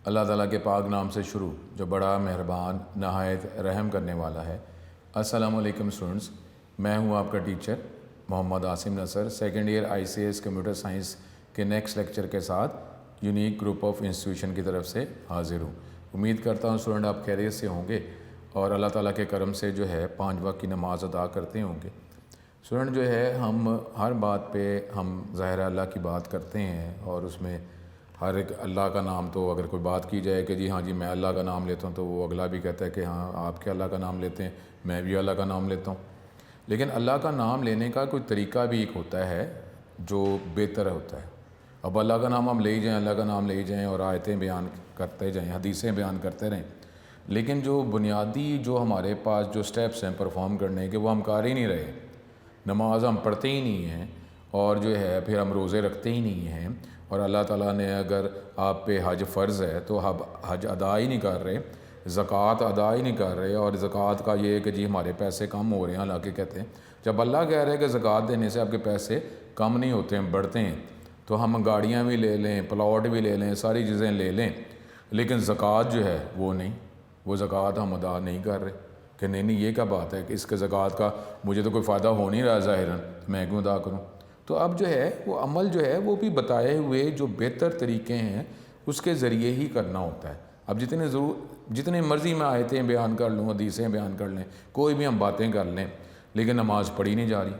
अल्लाह ताला के पाक नाम से शुरू जो बड़ा मेहरबान नहायत रहम करने वाला है। अस्सलामु अलैकुम स्टूडेंट्स, मैं हूं आपका teacher Mohammad Asim Nasar, second year ICS computer science के नेक्स्ट लेक्चर के साथ यूनिक ग्रुप ऑफ इंस्टीट्यूशन की तरफ से हाजिर हूं। उम्मीद करता हूं स्टूडेंट आप खैरियत से होंगे और अल्लाह ताला के करम से जो है 5 वक्त की नमाज़ अदा करते होंगे। स्टूडेंट जो है हम हर बात पे हम ज़ाहिर अल्लाह की बात करते हैं और उसमें हर एक अल्लाह का नाम, तो अगर कोई बात की जाए कि जी हाँ जी मैं अल्लाह का नाम लेता हूँ, तो वो अगला भी कहता है कि हाँ आप क्या अल्लाह का नाम लेते हैं, मैं भी अल्लाह का नाम लेता हूँ। लेकिन अल्लाह का नाम लेने का कोई तरीका भी एक होता है जो बेहतर होता है। अब अल्लाह का नाम हम ले ही जाएँ, अल्लाह का नाम ले ही जाएँ और आयतें बयान करते जाएँ, हदीसें बयान करते रहें, लेकिन जो बुनियादी जो हमारे पास जो स्टेप्स हैं परफॉर्म करने के, वो हम कर ही नहीं रहे। नमाज हम पढ़ते ही नहीं हैं और जो है फिर हम रोज़े रखते ही नहीं हैं, और अल्लाह ताला ने अगर आप पे हज फ़र्ज़ है तो आप हज अदा ही नहीं कर रहे, ज़कात अदा ही नहीं कर रहे। और ज़कात का ये है कि जी हमारे पैसे कम हो रहे हैं, हालांकि कहते हैं जब अल्लाह कह रहे हैं कि ज़कात देने से आपके पैसे कम नहीं होते हैं, बढ़ते हैं, तो हम गाड़ियाँ भी ले लें, प्लॉट भी ले लें, सारी चीज़ें ले लें, लेकिन ज़कात जो है वो नहीं, वो ज़कात हम अदा नहीं कर रहे। कि नहीं ये क्या बात है कि इसके ज़कात का मुझे तो कोई फ़ायदा हो नहीं रहा ज़ाहिरन, तो मैं क्यों अदा करूँ। तो अब जो है वो अमल जो है वो भी बताए हुए जो बेहतर तरीके हैं उसके ज़रिए ही करना होता है। अब जितने मर्ज़ी में आयतें बयान कर लूँ, हदीसें बयान कर लें, कोई भी हम बातें कर लें, लेकिन नमाज़ पढ़ी नहीं जा रही,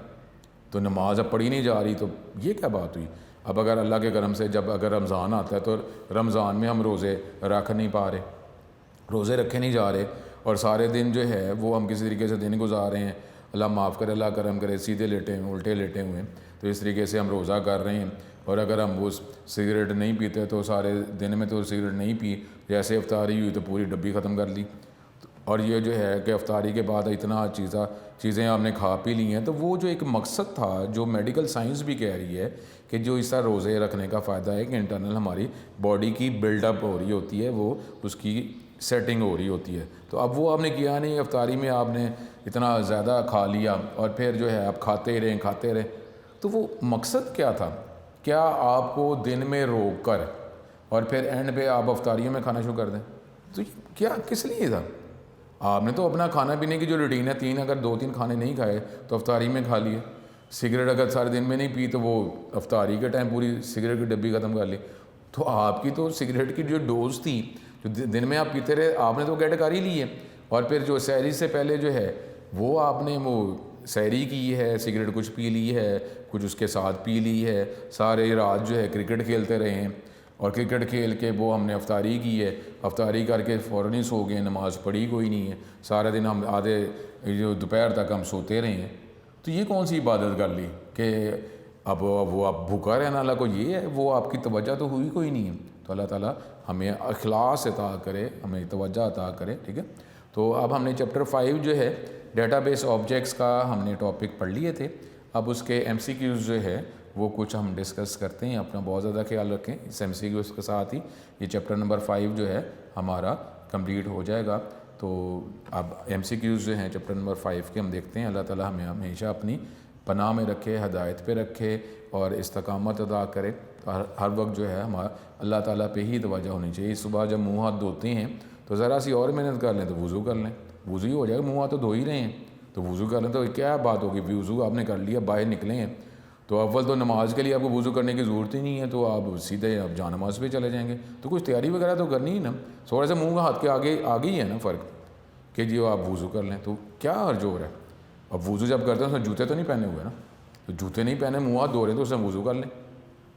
तो नमाज अब पढ़ी नहीं जा रही, तो ये क्या बात हुई। अब अगर अल्लाह के करम से जब अगर रमज़ान आता है तो रमज़ान में हम रोज़े रख नहीं पा रहे, रोज़े रखे नहीं जा रहे, और सारे दिन जो है वो हम किसी तरीके से दिन गुजार रहे हैं, अल्लाह माफ़ करे, अल्लाह करम करे, सीधे लेटे हुए उल्टे लेटे हुए हैं, तो इस तरीके से हम रोज़ा कर रहे हैं। और अगर हम वो सिगरेट नहीं पीते तो सारे दिन में तो सिगरेट नहीं पी, जैसे अफ्तारी हुई तो पूरी डब्बी ख़त्म कर ली। और ये जो है कि अफ्तारी के बाद इतना चीज़ें आपने खा पी ली हैं, तो वो जो एक मकसद था जो मेडिकल साइंस भी कह रही है कि जो इस तरह रोज़े रखने का फ़ायदा है कि इंटरनल हमारी बॉडी की बिल्डअप हो रही होती है, वो उसकी सेटिंग हो रही होती है। तो अब वो आपने किया नहीं, अफ्तारी में आपने इतना ज़्यादा खा लिया और फिर जो है आप खाते रहें, तो वो मकसद क्या था। क्या आपको दिन में रोक कर और फिर एंड पे आप अफ्तारियों में खाना शुरू कर दें, तो क्या किस लिए था। आपने तो अपना खाना पीने की जो रूटीन है, अगर 2-3 खाने नहीं खाए तो अफ्तारी में खा लिए। सिगरेट अगर सारे दिन में नहीं पी तो वो अफ्तारी के टाइम पूरी सिगरेट की डब्बी ख़त्म कर ली। तो आपकी तो सिगरेट की जो डोज थी जो दिन में आप पीते रहे, आपने तो कैट कर ही ली है। और फिर जो सहरी से पहले जो है वो आपने वो सहरी की है, सिगरेट कुछ पी ली है, कुछ उसके साथ पी ली है, सारे रात जो है क्रिकेट खेलते रहे हैं, और क्रिकेट खेल के वो हमने अफ्तारी की है, अफ्तारी करके फ़ौरन ही सो गए, नमाज़ पढ़ी कोई नहीं है, सारे दिन हम आधे जो दोपहर तक हम सोते रहे हैं। तो ये कौन सी इबादत कर ली कि अब वो आप भूखा रहना अल्लाह को ये है, वो आपकी तवज्जो तो हुई कोई नहीं है। तो अल्लाह ताला हमें इखलास अता करे, हमें तवज्जो अता करे, ठीक है। तो अब हमने चैप्टर 5 जो है डेटाबेस ऑब्जेक्ट्स का हमने टॉपिक पढ़ लिए थे। अब उसके MCQs जो है वो कुछ हम डिस्कस करते हैं। अपना बहुत ज़्यादा ख्याल रखें, इस MCQs के साथ ही ये चैप्टर नंबर 5 जो है हमारा कंप्लीट हो जाएगा। तो अब MCQs जो हैं चैप्टर नंबर 5 के हम देखते हैं। अल्लाह ताला हमें हमेशा अपनी पनाह में रखे, हदायत पे रखे और इस्तकामत अदा करे। तो हर वक्त जो है हमारा अल्लाह ताला पे ही तवज्जो होनी चाहिए। सुबह जब मुँह हाथ धोते हैं तो ज़रा सी और मेहनत कर लें तो वज़ू कर लें, वज़ू ही हो जाएगा। मुँह हाथ तो धो ही रहे हैं तो वज़ू कर लें, तो क्या बात होगी। वज़ू आपने कर लिया, बाहर निकले हैं, तो अव्वल तो नमाज़ के लिए आपको वज़ू करने की ज़रूरत ही नहीं है, तो आप सीधे आप जा नमाज़ पे चले जाएंगे। तो कुछ तैयारी वगैरह तो करनी ही ना, थोड़ा सा मुँह हाथ के आगे ही है ना फ़र्क कि जी आप वज़ू कर लें, तो क्या हर्ज हो रहा है। अब वज़ू जब करते हैं उसमें जूते तो नहीं पहने हुए ना, तो जूते नहीं पहने, मुँह हाथ धो रहे हैं, तो उसमें वज़ू कर लें,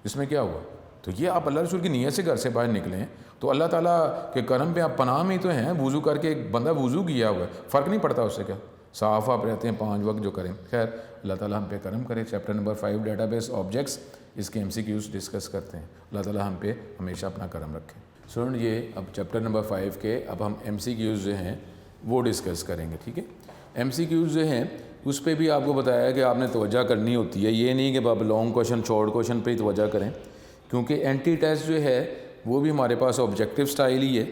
इसमें क्या हुआ। तो ये आप अल्लाह रसूल की नीयत से घर से बाहर निकले हैं तो अल्लाह ताला के करम पे आप पनाह में तो हैं। वज़ू करके एक बंदा वज़ू किया हुआ है, फ़र्क नहीं पड़ता उससे, क्या साफ़ आप रहते हैं 5 वक्त जो करें। खैर अल्लाह ताला हम पे करम करे। चैप्टर नंबर 5 डेटाबेस ऑब्जेक्ट्स, इसके MCQs डिस्कस करते हैं। अल्लाह ताला हम पे हमेशा अपना करम रखें। स्टूडेंट ये अब चैप्टर नंबर 5 के अब हम MCQs जो हैं वो डिस्कस करेंगे, ठीक है। MCQs जो हैं उस पर भी आपको बताया कि आपने तवज्जो करनी होती है, ये नहीं कि आप लॉन्ग क्वेश्चन शॉर्ट क्वेश्चन पे ही तवज्जो करें, क्योंकि एंटी टेस्ट जो है वो भी हमारे पास ऑब्जेक्टिव स्टाइल ही है।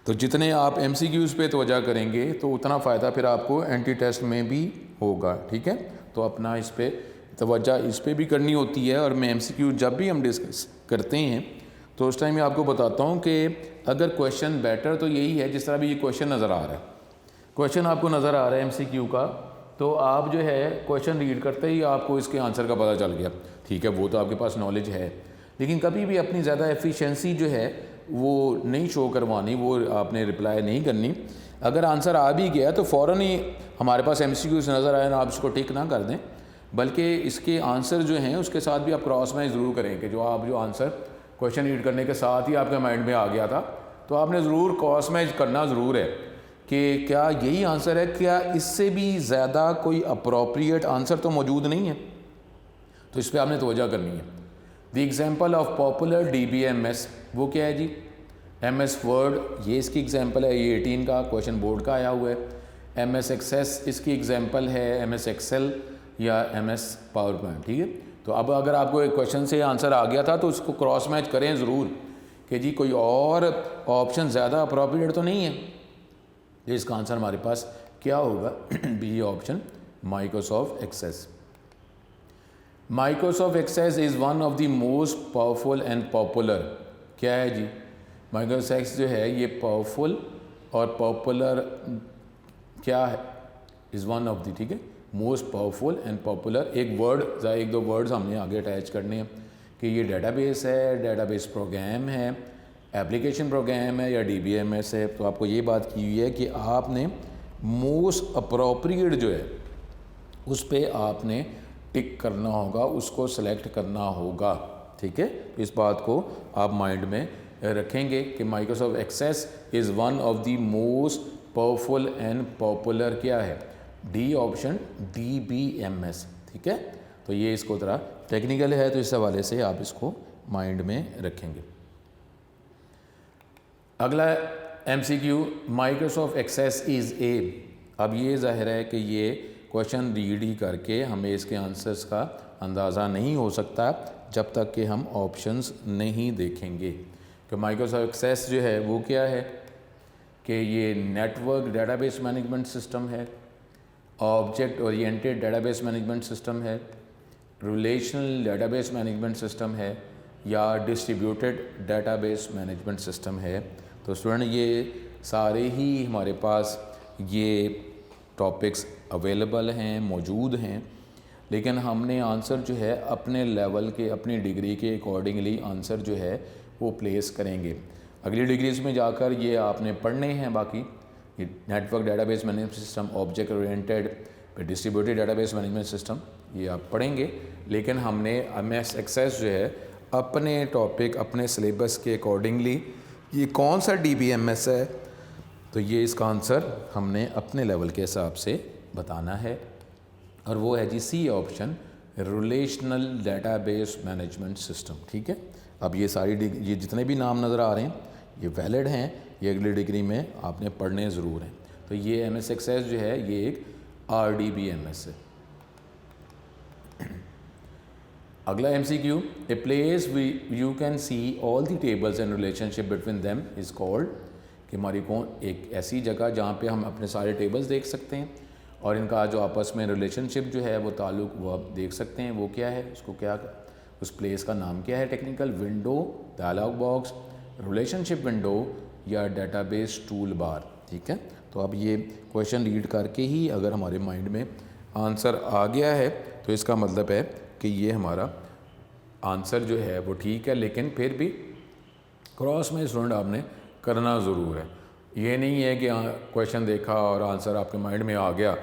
तो जितने आप MCQs पे तवज्जो करेंगे तो उतना फ़ायदा फिर आपको एंटी टेस्ट में भी होगा, ठीक है। तो अपना इस पर तवज्जो इस पर भी करनी होती है। और मैं MCQ जब भी हम डिस्कस करते हैं तो उस टाइम में आपको बताता हूँ कि अगर क्वेश्चन बेटर तो यही है, जिस तरह भी ये क्वेश्चन नज़र आ रहा है, क्वेश्चन आपको नज़र आ रहा है MCQ का, तो आप जो है क्वेश्चन रीड करते ही आपको इसके आंसर का पता चल गया, ठीक है, वो तो आपके पास नॉलेज है। लेकिन कभी भी अपनी ज़्यादा एफिशिएंसी जो है वो नहीं शो करवानी, वो आपने रिप्लाई नहीं करनी। अगर आंसर आ भी गया तो फ़ौरन ही हमारे पास MCQ से नज़र आए ना, आप इसको टिक ना कर दें, बल्कि इसके आंसर जो हैं उसके साथ भी आप क्रॉस मैच ज़रूर करें कि जो आंसर क्वेश्चन रीड करने के साथ ही आपके माइंड में आ गया था, तो आपने ज़रूर क्रॉस मैच करना ज़रूर है कि क्या यही आंसर है, क्या इससे भी ज़्यादा कोई अप्रोप्रिएट आंसर तो मौजूद नहीं है, तो इस पर आपने तवज्जो करनी है। The example of popular DBMS वो क्या है जी, MS वर्ड ये इसकी एग्जाम्पल है, ये 18 का क्वेश्चन बोर्ड का आया हुआ है। MS एक्सेस इसकी एग्जाम्पल है, MS एक्सेल या MS पावर पॉइंट, ठीक है। तो अब अगर आपको एक क्वेश्चन से आंसर आ गया था तो उसको क्रॉस मैच करें ज़रूर कि जी कोई और ऑप्शन ज़्यादा अप्रोप्रिएट तो नहीं है, तो इसका आंसर हमारे पास क्या होगा B option, Microsoft Access. Microsoft Access is one of the most powerful and popular, क्या है जी, माइक्रोसॉफ्ट एक्सेस जो है ये पावरफुल और पॉपुलर क्या है, इज़ वन ऑफ द, ठीक है, मोस्ट पावरफुल एंड पॉपुलर। एक दो वर्ड्स हमने आगे अटैच करने हैं कि ये डेटाबेस है, डेटाबेस प्रोग्राम है, एप्लीकेशन प्रोग्राम है या DBMS है। तो आपको ये बात की हुई है कि आपने मोस्ट अप्रोप्रिएट जो है उस पर आपने टिक करना होगा, उसको सेलेक्ट करना होगा, ठीक है। इस बात को आप माइंड में रखेंगे कि Microsoft Access is one of the most powerful and popular क्या है, डी ऑप्शन DBMS, ठीक है। तो ये इसको थोड़ा टेक्निकल है, तो इस हवाले से आप इसको माइंड में रखेंगे। अगला MCQ, Microsoft Access is a. अब ये ज़ाहिर है कि ये क्वेश्चन रीड ही करके हमें इसके आंसर्स का अंदाज़ा नहीं हो सकता जब तक कि हम ऑप्शंस नहीं देखेंगे कि माइक्रोसॉफ्ट एक्सेस जो है वो क्या है, कि ये नेटवर्क डेटाबेस मैनेजमेंट सिस्टम है, object oriented database management system है, रिलेशनल डेटाबेस मैनेजमेंट सिस्टम है या डिस्ट्रीब्यूटेड डेटाबेस मैनेजमेंट सिस्टम है। तो स्टूडेंट ये सारे ही हमारे पास ये टॉपिक्स अवेलेबल हैं, मौजूद हैं, लेकिन हमने आंसर जो है अपने लेवल के, अपनी डिग्री के अकॉर्डिंगली आंसर जो है वो प्लेस करेंगे। अगली डिग्रीज में जाकर ये आपने पढ़ने हैं, बाकी ये network database management system, object oriented, distributed database management system, ये आप पढ़ेंगे। लेकिन हमने MS एक्सेस जो है अपने टॉपिक, अपने सिलेबस के अकॉर्डिंगली ये कौन सा DBMS है, तो ये इसका आंसर हमने अपने लेवल के हिसाब से बताना है, और वो है जी C option, relational database management system, ठीक है। अब ये ये जितने भी नाम नज़र आ रहे हैं ये वैलिड हैं, ये अगली डिग्री में आपने पढ़ने ज़रूर हैं। तो ये MS एक्सेस जो है ये एक RDBMS है। अगला MCQ, a place you can see all the tables and relationship between them is called, कि हमारी कौन एक ऐसी जगह जहाँ पे हम अपने सारे टेबल्स देख सकते हैं और इनका जो आपस में रिलेशनशिप जो है वो ताल्लुक़ वो आप देख सकते हैं, वो क्या है, उसको क्या, उस प्लेस का नाम क्या है, technical window, dialog box, relationship window या डेटाबेस टूल बार, ठीक है। तो अब ये क्वेश्चन रीड करके ही अगर हमारे माइंड में आंसर आ गया है तो इसका मतलब है कि ये हमारा आंसर जो है वो ठीक है, लेकिन फिर भी क्रॉस में स्टूडेंट आपने करना ज़रूर है। ये नहीं है कि क्वेश्चन देखा और आंसर आपके माइंड में आ गया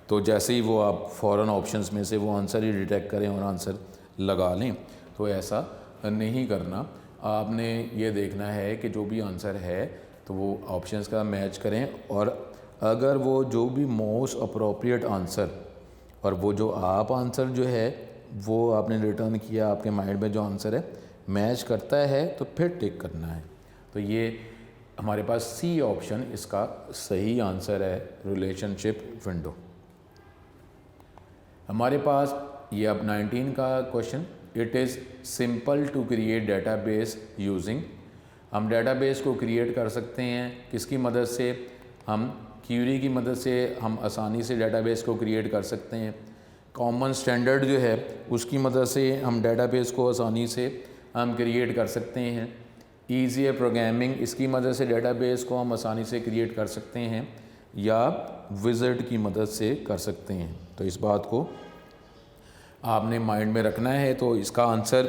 तो जैसे ही वो आप फ़ौरन ऑप्शंस में से वो आंसर ही डिटेक्ट करें और आंसर लगा लें, तो ऐसा नहीं करना। आपने ये देखना है कि जो भी आंसर है तो वो ऑप्शंस का मैच करें, और अगर वो जो भी मोस्ट अप्रोप्रिएट आंसर और वो जो आप आंसर जो है वो आपने रिटर्न किया, आपके माइंड में जो आंसर है मैच करता है तो फिर टिक करना है। तो ये हमारे पास C ऑप्शन इसका सही आंसर है, रिलेशनशिप विंडो। हमारे पास ये अब 19 का question, it is simple to create database using, हम डेटाबेस को क्रिएट कर सकते हैं किसकी मदद से, हम क्यूरी की मदद से हम आसानी से डेटाबेस को क्रिएट कर सकते हैं। कॉमन स्टैंडर्ड जो है उसकी मदद से हम डेटाबेस को आसानी से हम क्रिएट कर सकते हैं। ईज़ियर प्रोग्रामिंग, इसकी मदद से डेटाबेस को हम आसानी से क्रिएट कर सकते हैं, या विज़ार्ड की मदद से कर सकते हैं। तो इस बात को आपने माइंड में रखना है। तो इसका आंसर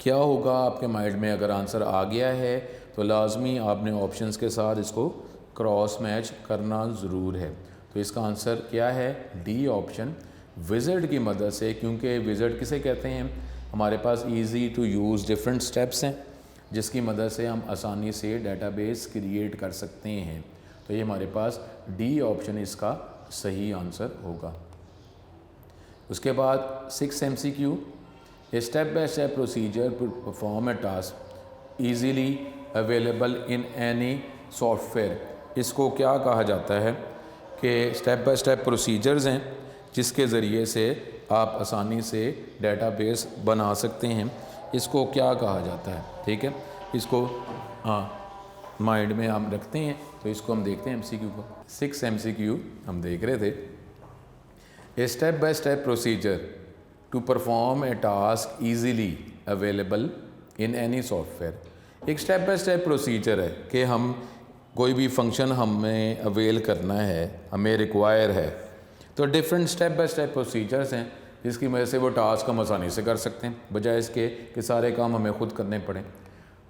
क्या होगा आपके माइंड में? अगर आंसर आ गया है तो लाजमी आपने ऑप्शंस के साथ इसको क्रॉस मैच करना ज़रूर है। तो इसका आंसर क्या है? डी ऑप्शन, विज़ार्ड की मदद से। क्योंकि विज़ार्ड किसे कहते हैं? हमारे पास easy to use different steps हैं जिसकी मदद से हम आसानी से डेटाबेस क्रिएट कर सकते हैं। तो ये हमारे पास डी ऑप्शन इसका सही आंसर होगा। उसके बाद 6 MCQ, a step by step procedure to perform a task easily available in any software. इसको क्या कहा जाता है कि स्टेप बाय स्टेप प्रोसीजर्स हैं जिसके ज़रिए से आप आसानी से डेटाबेस बना सकते हैं। इसको क्या कहा जाता है? ठीक है, इसको माइंड में हम रखते हैं। तो इसको हम देखते हैं MCQ को। 6 MCQ हम देख रहे थे। A step by step procedure to perform a task easily available in any software. एक स्टेप बाय स्टेप प्रोसीजर है कि हम कोई भी फंक्शन हमें अवेल करना है, हमें रिक्वायर है, तो different step by step procedures हैं जिसकी वजह से वो टास्क हम आसानी से कर सकते हैं, बजाय इसके कि सारे काम हमें खुद करने पड़ें।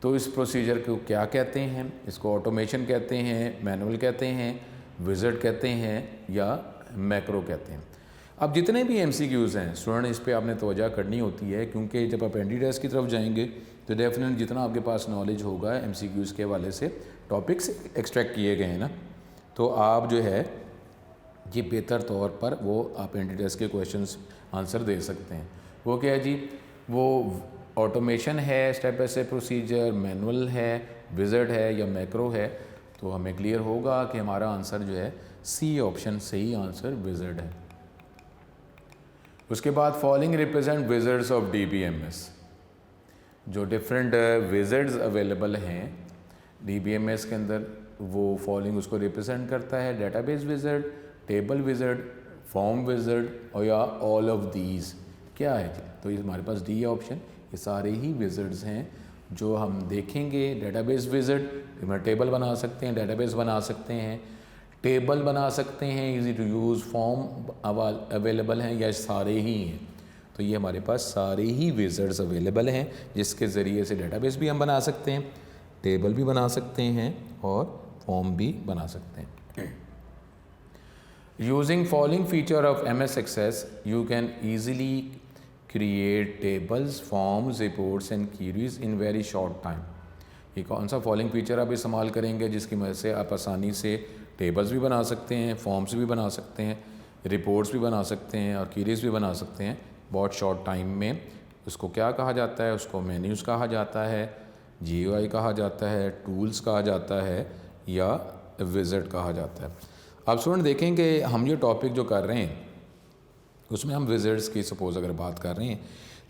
तो इस प्रोसीजर को क्या कहते हैं? इसको ऑटोमेशन कहते हैं, मैनुअल कहते हैं, विज़ार्ड कहते हैं, या मैक्रो कहते हैं। अब जितने भी MCQs हैं स्टूडेंट, इस पे आपने तवज्जो करनी होती है, क्योंकि जब आप एनडी की तरफ जाएंगे तो डेफिनेटली जितना आपके पास नॉलेज होगा MCQs के हवाले से, टॉपिक्स एक्सट्रैक्ट किए गए हैं ना, तो आप जो है ये बेहतर तौर पर वो आप एनडी के क्वेश्चंस आंसर दे सकते हैं। वो क्या है जी? वो ऑटोमेशन है, step by step procedure, manual है, विज़ार्ड है, या मैक्रो है। तो हमें क्लियर होगा कि हमारा आंसर जो है सी ऑप्शन सही आंसर विज़ार्ड है। उसके बाद following represent wizards of DBMS। जो डिफरेंट विज़ार्ड्स अवेलेबल हैं DBMS के अंदर, वो फॉलोइंग उसको रिप्रेजेंट करता है: database wizard, table wizard, form wizard, और या ऑल ऑफ दीज। क्या है? तो ये हमारे पास डी ऑप्शन, ये सारे ही विज़ार्ड्स हैं जो हम देखेंगे। डेटाबेस विज़ार्ड में टेबल बना सकते हैं, डेटाबेस बना सकते हैं, टेबल बना सकते हैं, easy to use, form available हैं, या सारे ही हैं। तो ये हमारे पास सारे ही विज़ार्ड्स अवेलेबल हैं जिसके ज़रिए से डेटाबेस भी हम बना सकते हैं, टेबल भी बना सकते हैं, और फॉर्म भी बना सकते हैं। Using following feature of MS Access you can easily create tables, forms, reports and queries in very short time. ये कौन सा फॉलोइंग फीचर आप इस्तेमाल करेंगे जिसकी वजह से आप आसानी से टेबल्स भी बना सकते हैं, फॉर्म्स भी बना सकते हैं, रिपोर्ट्स भी बना सकते हैं, और क्वेरीज भी बना सकते हैं बहुत शॉर्ट टाइम में? उसको क्या कहा जाता है? उसको मेन्यूज़ कहा जाता है, GUI कहा जाता है, टूल्स कहा जाता है, या विज़ार्ड कहा जाता है। अब स्टूडेंट देखें कि हम ये टॉपिक जो कर रहे हैं उसमें हम विज़ार्ड्स की सपोज़ अगर बात कर रहे हैं,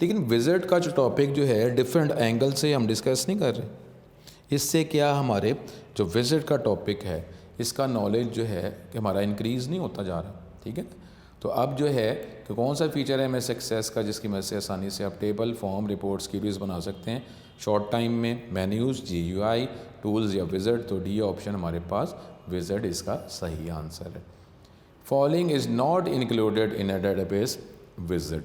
लेकिन विज़ार्ड का जो टॉपिक जो है डिफरेंट एंगल से हम डिस्कस नहीं कर रहे। इससे क्या हमारे जो विज़ार्ड का टॉपिक है इसका नॉलेज जो है कि हमारा इंक्रीज़ नहीं होता जा रहा। ठीक है, तो अब जो है कि कौन सा फीचर है MS Access का जिसकी मदद से आसानी से आप टेबल, फॉर्म, रिपोर्ट्स, क्वेरीज बना सकते हैं शॉर्ट टाइम में? मेन्यूज़, GUI, टूल्स, या विज़ार्ड? तो डी ऑप्शन हमारे पास विज़ार्ड इसका सही आंसर है। Following is not included in a database wizard.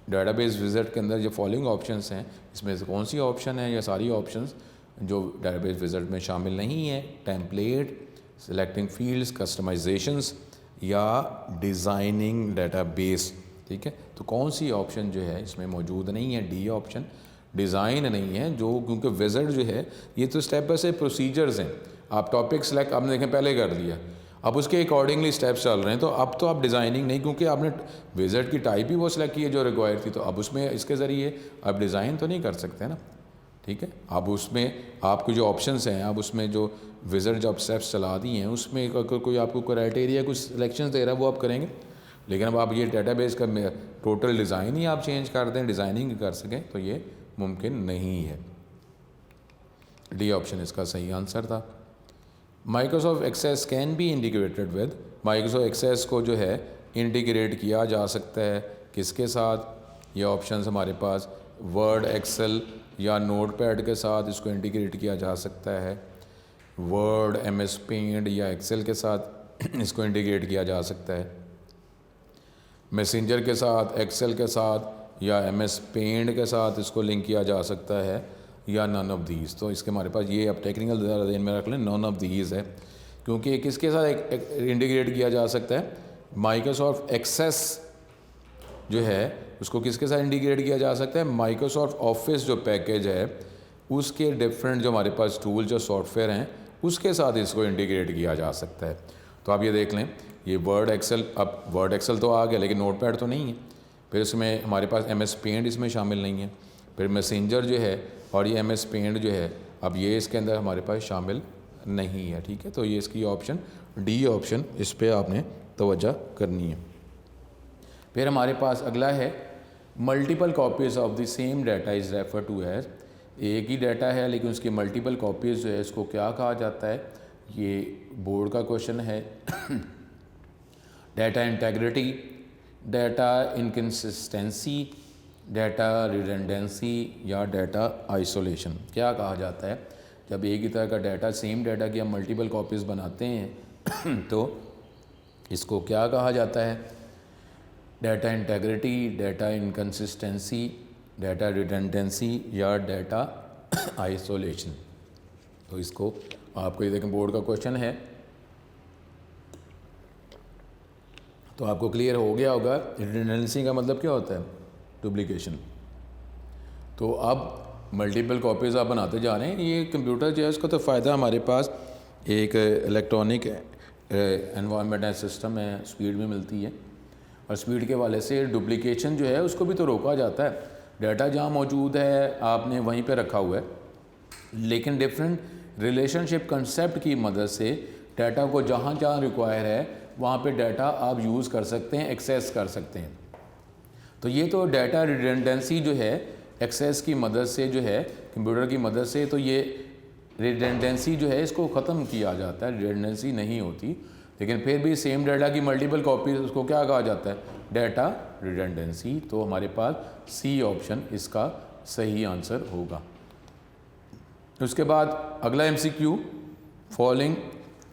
Database wizard के अंदर जो फॉलोइंग ऑप्शंस हैं इसमें से कौन सी ऑप्शन है, या सारी ऑप्शंस जो डेटाबेस विज़ार्ड में शामिल नहीं है? टेम्पलेट, सेलेक्टिंग फील्ड्स, कस्टमाइजेशंस, या डिज़ाइनिंग डेटाबेस। ठीक है, तो कौन सी ऑप्शन जो है इसमें मौजूद नहीं है? डी ऑप्शन, डिज़ाइन नहीं है। जो क्योंकि विज़ार्ड जो है ये तो स्टेप बाय स्टेप प्रोसीजर्स हैं। आप टॉपिक सेलेक्ट आपने देखें पहले कर लिया, अब उसके अकॉर्डिंगली स्टेप्स चल रहे हैं, तो अब तो आप डिज़ाइनिंग नहीं, क्योंकि आपने विज़ार्ड की टाइप ही वो सेलेक्ट की है जो रिक्वायर्ड थी, तो अब उसमें इसके ज़रिए आप डिज़ाइन तो नहीं कर सकते ना। ठीक है, अब उसमें आपके जो ऑप्शंस हैं, अब उसमें जो विज़ार्ड जब स्टेप्स चला दिए हैं उसमें अगर कोई आपको क्राइटेरिया कुछ सिलेक्शंस दे रहा है वो आप करेंगे, लेकिन अब आप ये डेटाबेस का टोटल डिज़ाइन ही आप चेंज कर दें, डिज़ाइनिंग कर सकें, तो ये मुमकिन नहीं है। डी ऑप्शन इसका सही आंसर था। Microsoft Access can be integrated with. Microsoft Access को जो है इंटीग्रेट किया जा सकता है किसके साथ? ये ऑप्शंस हमारे पास वर्ड एक्सेल या नोटपैड के साथ इसको इंटीग्रेट किया जा सकता है, वर्ड MS पेंट या एक्सेल के साथ इसको इंटीग्रेट किया जा सकता है, मैसेंजर के साथ, एक्सेल के साथ या MS पेंट के साथ इसको लिंक किया जा सकता है, या नन ऑफ दीज। तो इसके हमारे पास ये अब टेक्निकल ज़रा ध्यान में रख लें, नन ऑफ दीज है, क्योंकि किसके साथ इंटीग्रेट किया जा सकता है, माइक्रोसॉफ्ट एक्सेस जो है उसको किसके साथ इंटीग्रेट किया जा सकता है, माइक्रोसॉफ्ट ऑफिस जो पैकेज है उसके डिफरेंट जो हमारे पास टूल जो सॉफ्टवेयर हैं उसके साथ इसको इंटीग्रेट किया जा सकता है। तो आप ये देख लें, ये वर्ड एक्सेल, अब वर्ड एक्सेल तो आ गया लेकिन नोटपैड तो नहीं है, फिर इसमें हमारे पास MS पेंट इसमें शामिल नहीं है, फिर मैसेंजर जो है और ये MS पेंट जो है अब ये इसके अंदर हमारे पास शामिल नहीं है। ठीक है, तो ये इसकी ऑप्शन डी ऑप्शन, इस पर आपने तवज्जो करनी है। फिर हमारे पास अगला है multiple copies of the same data is refer to as, एक ही डाटा है लेकिन उसकी मल्टीपल कॉपीज़ जो है इसको क्या कहा जाता है, ये बोर्ड का क्वेश्चन है। Data integrity, data inconsistency, data redundancy या डाटा आइसोलेशन। क्या कहा जाता है जब एक ही तरह का डाटा, सेम डाटा की हम मल्टीपल कॉपीज़ बनाते हैं तो इसको क्या कहा जाता है, data integrity, data inconsistency, data redundancy या डाटा आइसोलेशन। तो इसको आपको ये देखें बोर्ड का क्वेश्चन है, तो आपको क्लियर हो गया होगा रिडंडेंसी का मतलब क्या होता है, डुप्लीकेशन। तो अब मल्टीपल कॉपीज़ आप बनाते जा रहे हैं, ये कंप्यूटर जो है उसका तो फ़ायदा हमारे पास एक इलेक्ट्रॉनिक एनवायरनमेंट है, सिस्टम है, स्पीड भी मिलती है और स्पीड के वाले से डुप्लीकेशन जो है उसको भी तो रोका जाता है। डाटा जहाँ मौजूद है आपने वहीं पे रखा हुआ है, लेकिन डिफरेंट रिलेशनशिप कंसेप्ट की मदद से डाटा को जहाँ जहाँ रिक्वायर है वहाँ पे डाटा आप यूज़ कर सकते हैं, एक्सेस कर सकते हैं। तो ये तो डाटा रिडंडेंसी जो है एक्सेस की मदद से जो है, कंप्यूटर की मदद से, तो ये रिडंडेंसी जो है इसको ख़त्म किया जाता है, रिडंडेंसी नहीं होती। लेकिन फिर भी सेम डाटा की मल्टीपल कॉपीज उसको क्या कहा जाता है, डाटा रिडंडेंसी। तो हमारे पास सी ऑप्शन इसका सही आंसर होगा। उसके बाद अगला MCQ, following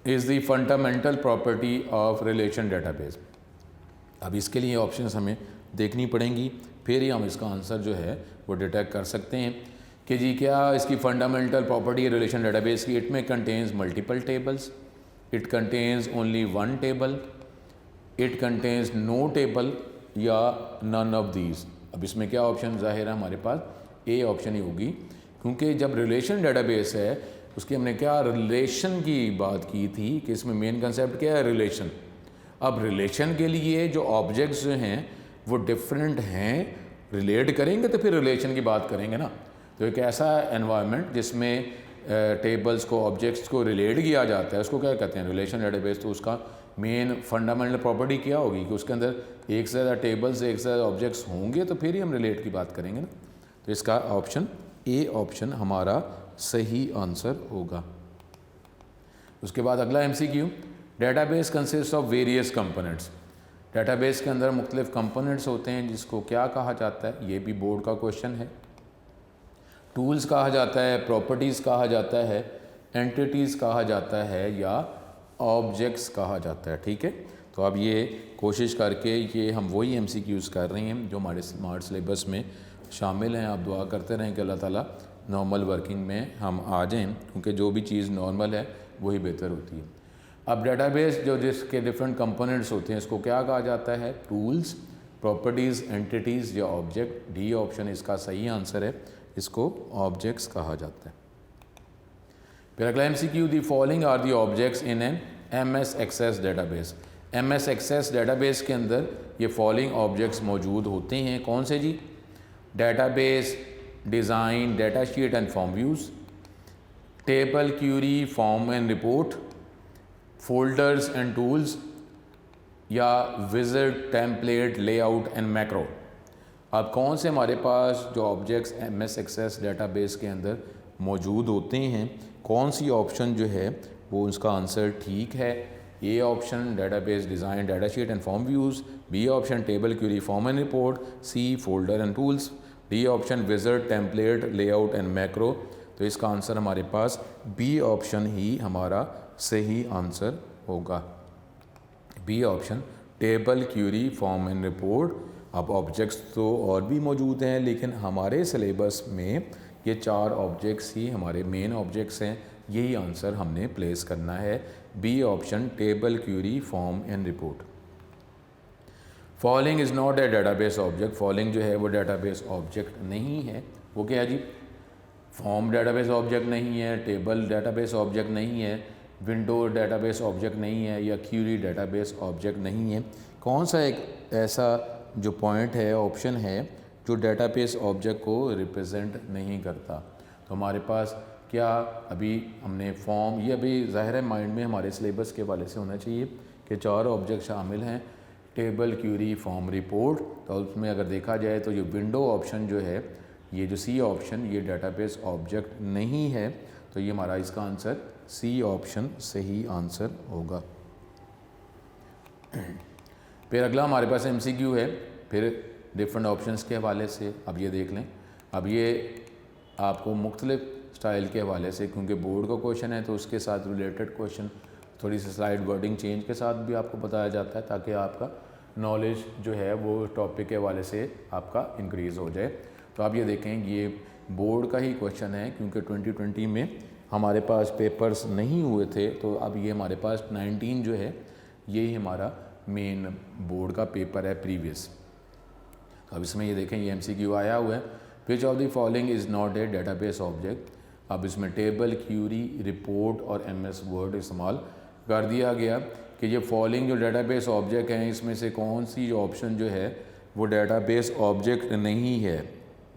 is the fundamental property of relation database. अब इसके लिए ऑप्शंस हमें देखनी पड़ेंगी, फिर ही हम इसका आंसर जो है वो डिटेक्ट कर सकते हैं कि जी क्या इसकी फंडामेंटल प्रॉपर्टी है रिलेशन डेटाबेस की। इट में contains multiple tables, it contains only one table, it contains no table या नन ऑफ दीज। अब इसमें क्या ऑप्शन जाहिर है हमारे पास ए ऑप्शन ही होगी, क्योंकि जब रिलेशन डेटाबेस है उसकी हमने क्या रिलेशन की बात की थी कि इसमें मेन कंसेप्ट क्या है, रिलेशन। अब रिलेशन के लिए जो ऑब्जेक्ट्स जो हैं वो डिफरेंट हैं, रिलेट करेंगे तो फिर रिलेशन की बात करेंगे ना। तो एक ऐसा एनवायरनमेंट जिसमें टेबल्स को, ऑब्जेक्ट्स को रिलेट किया जाता है उसको क्या कहते हैं, रिलेशन डेटाबेस। तो उसका मेन फंडामेंटल प्रॉपर्टी क्या होगी कि उसके अंदर एक से ज़्यादा टेबल्स, एक से ज़्यादा ऑब्जेक्ट्स होंगे तो फिर ही हम रिलेट की बात करेंगे ना। तो इसका ऑप्शन ए ऑप्शन हमारा सही आंसर होगा। उसके बाद अगला MCQ, database consist of various components. Database के अंदर मुख्तलिफ कंपोनेंट्स होते हैं जिसको क्या कहा जाता है, ये भी बोर्ड का क्वेश्चन है। टूल्स कहा जाता है, प्रॉपर्टीज़ कहा जाता है, एंटिटीज़ कहा जाता है या ऑब्जेक्ट्स कहा जाता है। ठीक है, तो अब ये कोशिश करके ये हम वही MCQs कर रहे हैं जो हमारे स्मार्ट सिलेबस में शामिल हैं। आप दुआ करते रहें कि अल्लाह ताला नॉर्मल वर्किंग में हम आ जाएं, क्योंकि जो भी चीज़ नॉर्मल है वही बेहतर होती है। अब डेटाबेस जो जिसके डिफरेंट कंपोनेंट्स होते हैं इसको क्या कहा जाता है, टूल्स, प्रॉपर्टीज़, एंटिटीज़ या ऑब्जेक्ट। डी ऑप्शन इसका सही आंसर है, इसको ऑब्जेक्ट्स कहा जाता है। फिर अगला MCQ, the following are the objects in an MS Access database. MS Access database के अंदर ये फॉलोइंग ऑब्जेक्ट्स मौजूद होते हैं, कौन से जी, database design, data sheet and form views, table, query, form and report, folders and tools या visit, template, layout and macro. अब कौन से हमारे पास जो ऑब्जेक्ट्स MS एक्सेस डेटाबेस के अंदर मौजूद होते हैं, कौन सी ऑप्शन जो है वो उसका आंसर ठीक है। A option database design, data sheet and form views, B option table, query, form and report, C folder and tools, D option wizard, template, layout and macro. तो इसका आंसर हमारे पास B option ही हमारा सही answer होगा। B option table, query, form and report. अब objects तो और भी मौजूद हैं, लेकिन हमारे सिलेबस में ये 4 ऑब्जेक्ट्स ही हमारे मेन ऑब्जेक्ट्स हैं। यही आंसर हमने प्लेस करना है, B option table, query, form and report. Following is not a database object. Following जो है वो डेटाबेस ऑब्जेक्ट नहीं है। वो क्या है जी? फॉर्म डेटाबेस ऑब्जेक्ट नहीं है, टेबल डेटाबेस ऑब्जेक्ट नहीं है, विंडो डेटाबेस ऑब्जेक्ट नहीं है, या क्यूरी डेटाबेस ऑब्जेक्ट नहीं है। कौन सा एक ऐसा जो पॉइंट है, ऑप्शन है, जो डेटाबेस ऑब्जेक्ट को रिप्रेजेंट नहीं करता? तो हमारे पास क्या अभी हमने फॉर्म, ये अभी ज़ाहिर है माइंड में हमारे सिलेबस के वाले से होना चाहिए कि 4 ऑब्जेक्ट शामिल हैं, टेबल, क्यूरी, फॉर्म, रिपोर्ट। तो उसमें अगर देखा जाए तो ये विंडो ऑप्शन जो है, ये जो सी ऑप्शन, ये डेटाबेस ऑब्जेक्ट नहीं है। तो ये हमारा इसका आंसर सी ऑप्शन सही आंसर होगा। फिर अगला हमारे पास एमसीक्यू है, फिर डिफरेंट ऑप्शंस के हवाले से। अब ये देख लें, अब ये आपको मुख्तलिफ स्टाइल के हवाले से, क्योंकि बोर्ड का क्वेश्चन है तो उसके साथ रिलेटेड क्वेश्चन थोड़ी सी स्लाइड वर्डिंग चेंज के साथ भी आपको बताया जाता है, ताकि आपका नॉलेज जो है वो टॉपिक के हवाले से आपका इंक्रीज़ हो जाए। तो आप ये देखें, ये बोर्ड का ही क्वेश्चन है, क्योंकि 2020 में हमारे पास पेपर्स नहीं हुए थे, तो अब ये हमारे पास 19 जो है यही हमारा मेन बोर्ड का पेपर है प्रीवियस। तो अब इसमें ये देखें, ये एमसीक्यू आया हुआ है, which of the following is not a database object. अब इसमें टेबल, क्यूरी, रिपोर्ट और एमएस वर्ड इस्तेमाल कर दिया गया कि ये फॉलोइंग जो डेटाबेस ऑब्जेक्ट हैं, इसमें से कौन सी ऑप्शन जो है वो डेटाबेस ऑब्जेक्ट नहीं है।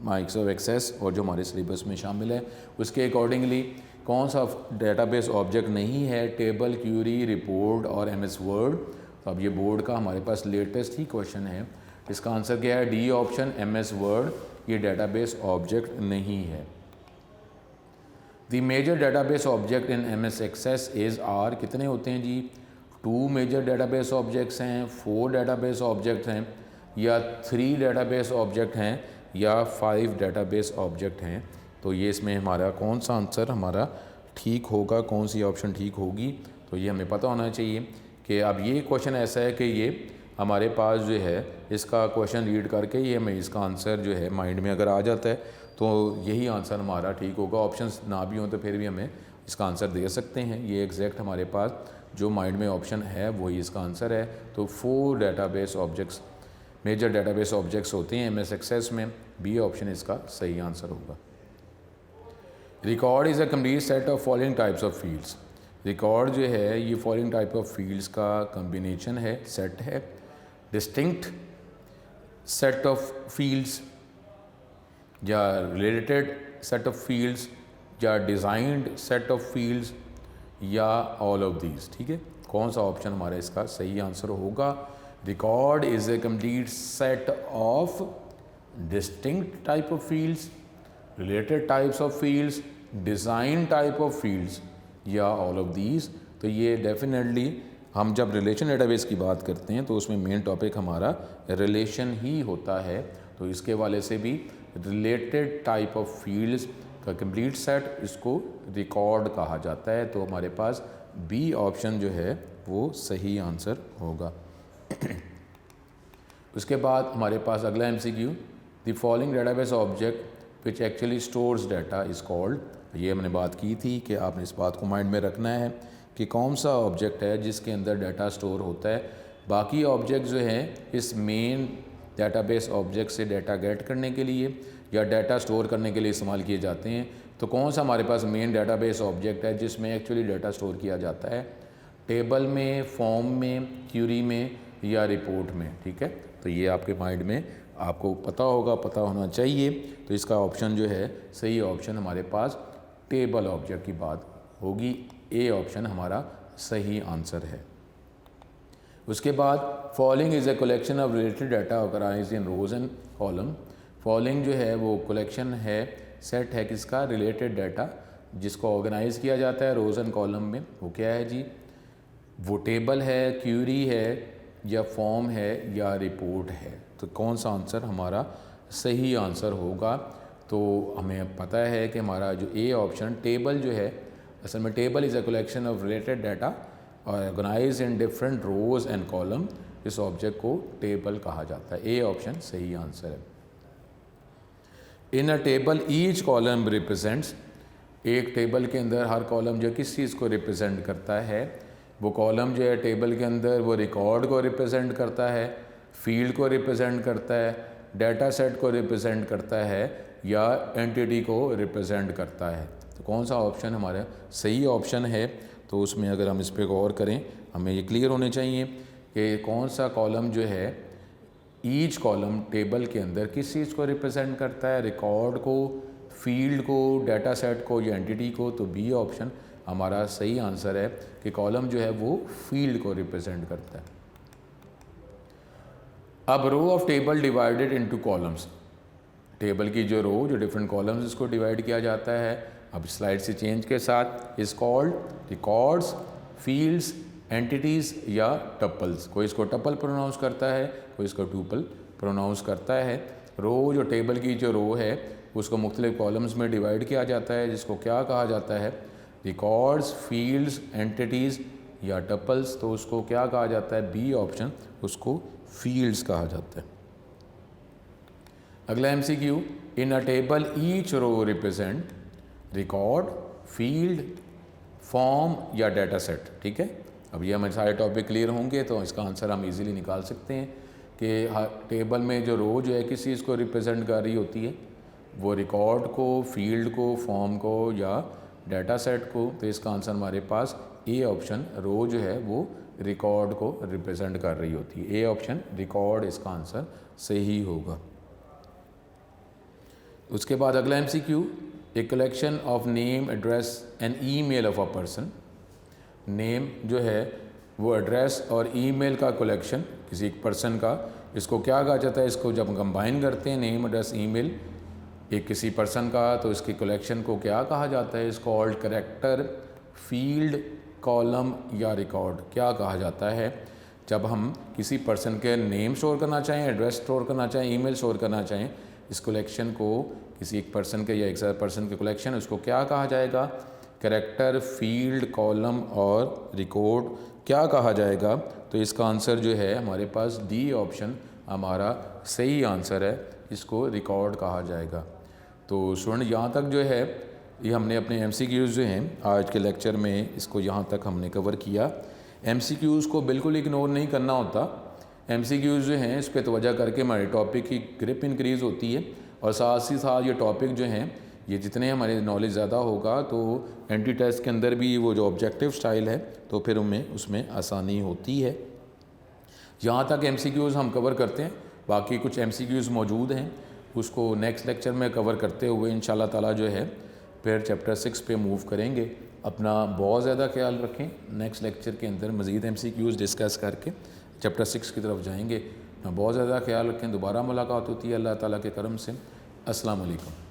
माइक्रोसॉफ्ट एक्सेस और जो हमारे सिलेबस में शामिल है उसके अकॉर्डिंगली कौन सा डेटाबेस ऑब्जेक्ट नहीं है, टेबल, क्यूरी, रिपोर्ट और एमएस वर्ड। तो अब ये बोर्ड का हमारे पास लेटेस्ट ही क्वेश्चन है, इसका आंसर क्या है? डी ऑप्शन एमएस वर्ड, ये डेटाबेस ऑब्जेक्ट नहीं है। The major database object in MS Access is are, कितने होते हैं जी? 2 मेजर डेटाबेस ऑब्जेक्ट्स हैं, 4 डेटाबेस ऑब्जेक्ट हैं, या 3 डेटाबेस ऑब्जेक्ट हैं, या 5 डेटाबेस ऑब्जेक्ट हैं। तो ये इसमें हमारा कौन सा आंसर हमारा ठीक होगा, कौन सी ऑप्शन ठीक होगी? तो ये हमें पता होना चाहिए कि अब ये क्वेश्चन ऐसा है कि ये हमारे पास जो है इसका क्वेश्चन रीड करके ये हमें इसका आंसर जो है माइंड में अगर आ जाता है तो यही आंसर हमारा ठीक होगा। ऑप्शंस ना भी हों तो फिर भी हमें इसका आंसर दे सकते हैं। ये एग्जैक्ट हमारे पास जो माइंड में ऑप्शन है वही इसका आंसर है। तो 4 database objects, major database objects होते हैं एमएस एक्सेस में, बी ऑप्शन इसका सही आंसर होगा। Record is a complete set of following types of fields. Record जो है ये फॉलोइंग टाइप ऑफ फील्ड्स का कम्बिनेशन है, सेट है। डिस्टिंक्ट सेट ऑफ फील्ड्स, या रिलेटेड सेट ऑफ फील्ड्स, या डिज़ाइंड सेट ऑफ फील्ड्स, या ऑल ऑफ दीज। ठीक है, कौन सा ऑप्शन हमारा इसका सही आंसर होगा? Record is a complete set of distinct type of fields, related types of fields, design type of fields, या ऑल ऑफ दीज। तो ये डेफिनेटली हम जब रिलेशन डेटाबेस की बात करते हैं तो उसमें मेन टॉपिक हमारा रिलेशन ही होता है। तो इसके वाले से भी रिलेटेड टाइप ऑफ फील्ड्स का कंप्लीट सेट, इसको रिकॉर्ड कहा जाता है। तो हमारे पास बी ऑप्शन जो है वो सही आंसर होगा। उसके बाद हमारे पास अगला MCQ, the following database object which actually stores data is called. ये हमने बात की थी कि आपने इस बात को माइंड में रखना है कि कौन सा ऑब्जेक्ट है जिसके अंदर डाटा स्टोर होता है। बाकी ऑब्जेक्ट जो हैं इस मेन डेटाबेस ऑब्जेक्ट से डाटा गेट करने के लिए या डाटा स्टोर करने के लिए इस्तेमाल किए जाते हैं। तो कौन सा हमारे पास मेन डेटाबेस ऑब्जेक्ट है जिसमें एक्चुअली डाटा स्टोर किया जाता है? टेबल में, फॉर्म में, क्यूरी में, या रिपोर्ट में। ठीक है, तो ये आपके माइंड में आपको पता होगा, पता होना चाहिए। तो इसका ऑप्शन जो है सही ऑप्शन हमारे पास टेबल ऑब्जेक्ट की बात होगी, ए ऑप्शन हमारा सही आंसर है। उसके बाद following is a collection of related data organized in rows and column. Following जो है वो कलेक्शन है, सेट है किसका? रिलेटेड डाटा, जिसको ऑर्गेनाइज किया जाता है रोज एंड कॉलम में। वो क्या है जी? वो टेबल है, क्यूरी है, या फॉर्म है, या रिपोर्ट है। तो कौन सा आंसर हमारा सही आंसर होगा। तो हमें पता है कि हमारा जो ए ऑप्शन टेबल जो है, असल में table is a collection of related data organize in different rows and column. इस ऑब्जेक्ट को टेबल कहा जाता है। ए ऑप्शन सही आंसर है। In a table each column represents, एक टेबल के अंदर हर कॉलम जो किस चीज़ को रिप्रेजेंट करता है, वो कॉलम जो है टेबल के अंदर वो रिकॉर्ड को रिप्रेजेंट करता है, फील्ड को रिप्रेजेंट करता है, डाटा सेट को रिप्रेजेंट करता है या एंटिटी को रिप्रेजेंट करता है। तो कौन सा ऑप्शन हमारा सही ऑप्शन है? तो उसमें अगर हम इस पर गौर करें, हमें ये क्लियर होने चाहिए कि कौन सा कॉलम जो है, ईच कॉलम टेबल के अंदर किस चीज़ को रिप्रेजेंट करता है, रिकॉर्ड को, फील्ड को, डाटा सेट को या एंटिटी को। तो बी ऑप्शन हमारा सही आंसर है कि कॉलम जो है वो फील्ड को रिप्रेजेंट करता है। अब row of table divided into columns, table की जो रो जो डिफरेंट कॉलम्स इसको डिवाइड किया जाता है, अब स्लाइड से चेंज के साथ, is called records, fields, entities या टपल्स। कोई इसको टपल प्रोनाउंस करता है, कोई इसको टूपल प्रोनाउंस करता है। रो जो टेबल की जो रो है उसको मुख्तलिफ कॉलम्स में डिवाइड किया जाता है, जिसको क्या कहा जाता है, रिकॉर्ड्स, फील्ड्स, एंटिटीज़ या टपल्स। तो उसको क्या कहा जाता है? बी ऑप्शन, उसको फील्ड्स कहा जाता है। अगला MCQ, in a table each row represent record, field, form या डाटा सेट। ठीक है, अब ये हमारे सारे टॉपिक क्लियर होंगे तो इसका आंसर हम इजीली निकाल सकते हैं कि टेबल में जो रो जो है किस चीज़ को रिप्रेजेंट कर रही होती है, वो रिकॉर्ड को, फील्ड को, फॉर्म को या डाटा सेट को। तो इसका आंसर हमारे पास ए ऑप्शन, रो जो है वो रिकॉर्ड को रिप्रेजेंट कर रही होती है। ए ऑप्शन रिकॉर्ड इसका आंसर सही होगा। उसके बाद अगला MCQ, A collection of name, address and email of a person. Name जो है वो एड्रेस और ईमेल का कलेक्शन किसी एक पर्सन का, इसको क्या कहा जाता है? इसको जब कंबाइन करते हैं नेम, एड्रेस, ईमेल एक किसी पर्सन का, तो इसकी कलेक्शन को क्या कहा जाता है? इस कॉल्ड कैरेक्टर, फील्ड, कॉलम या रिकॉर्ड। क्या कहा जाता है? जब हम किसी पर्सन के नेम स्टोर करना चाहें, एड्रेस स्टोर करना चाहें, ईमेल स्टोर करना चाहें, इस कलेक्शन को किसी एक पर्सन के या एक पर्सन के कलेक्शन, उसको क्या कहा जाएगा? कैरेक्टर, फील्ड, कॉलम और रिकॉर्ड क्या कहा जाएगा? तो इसका आंसर जो है हमारे पास डी ऑप्शन हमारा सही आंसर है, इसको रिकॉर्ड कहा जाएगा। तो स्टूडेंट यहाँ तक जो है ये हमने अपने MCQs जो हैं आज के लेक्चर में इसको यहाँ तक हमने कवर किया। MCQs को बिल्कुल इग्नोर नहीं करना होता। MCQs जो हैं इस पर तवज्जो करके हमारे टॉपिक की ग्रिप इंक्रीज़ होती है और साथ ही साथ ये टॉपिक जो हैं ये जितने हमारे नॉलेज ज़्यादा होगा तो एंटी टेस्ट के अंदर भी वो जो ऑब्जेक्टिव स्टाइल है तो फिर हमें उसमें आसानी होती है। यहाँ तक MCQs हम कवर करते हैं, बाकी कुछ MCQs मौजूद हैं, उसको नेक्स्ट लेक्चर में कवर करते हुए इंशाल्लाह ताला जो है फिर चैप्टर 6 पे मूव करेंगे। अपना बहुत ज़्यादा ख्याल रखें। नेक्स्ट लेक्चर के अंदर मज़ीद MCQs डिस्कस करके चैप्टर 6 की तरफ जाएंगे। बहुत ज़्यादा ख्याल रखें। दोबारा मुलाकात होती है अल्लाह ताला के करम से। अस्सलाम वालेकुम।